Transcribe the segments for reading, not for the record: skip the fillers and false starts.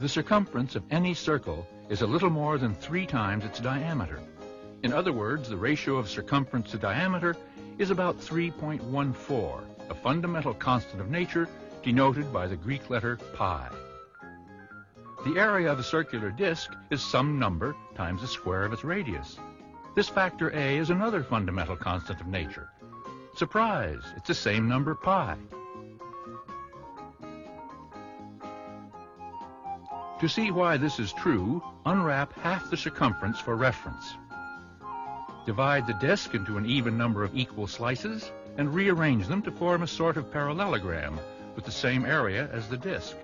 The circumference of any circle is a little more than 3 times its diameter. In other words, the ratio of circumference to diameter is about 3.14, a fundamental constant of nature denoted by the Greek letter pi. The area of a circular disk is some number times the square of its radius. This factor A is another fundamental constant of nature. Surprise! It's the same number pi. To see why this is true, unwrap half the circumference for reference. Divide the disk into an even number of equal slices and rearrange them to form a sort of parallelogram with the same area as the disk.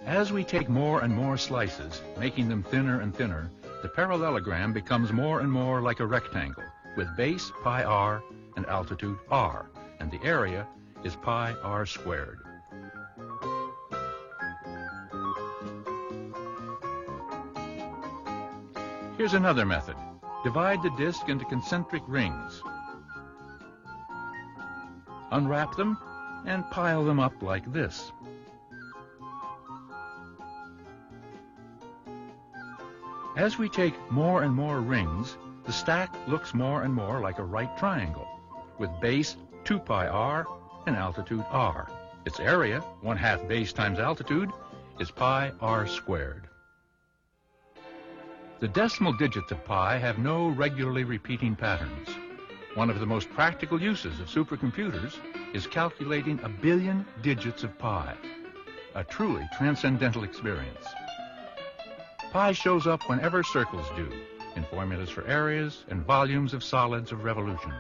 As we take more and more slices, making them thinner and thinner, the parallelogram becomes more and more like a rectangle, with base pi r and altitude r, and the area is pi r squared. Here's another method. Divide the disk into concentric rings. Unwrap them and pile them up like this. As we take more and more rings, the stack looks more and more like a right triangle, with base 2 pi r and altitude r. Its area, 1/2 base times altitude, is pi r squared. The decimal digits of pi have no regularly repeating patterns. One of the most practical uses of supercomputers is calculating 1 billion digits of pi, a truly transcendental experience. Pi shows up whenever circles do, in formulas for areas and volumes of solids of revolution.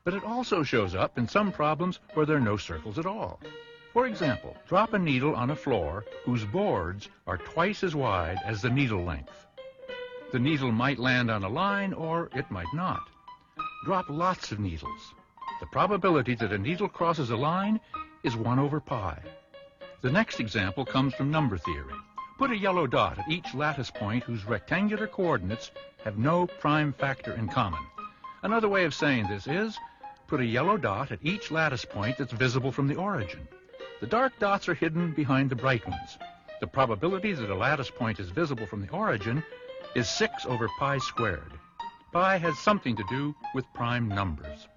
But it also shows up in some problems where there are no circles at all. For example, drop a needle on a floor whose boards are twice as wide as the needle length. The needle might land on a line or it might not. Drop lots of needles. The probability that a needle crosses a line is 1/pi. The next example comes from number theory. Put a yellow dot at each lattice point whose rectangular coordinates have no prime factor in common. Another way of saying this is, put a yellow dot at each lattice point that's visible from the origin. The dark dots are hidden behind the bright ones. The probability that a lattice point is visible from the origin is 6/pi squared. Pi has something to do with prime numbers.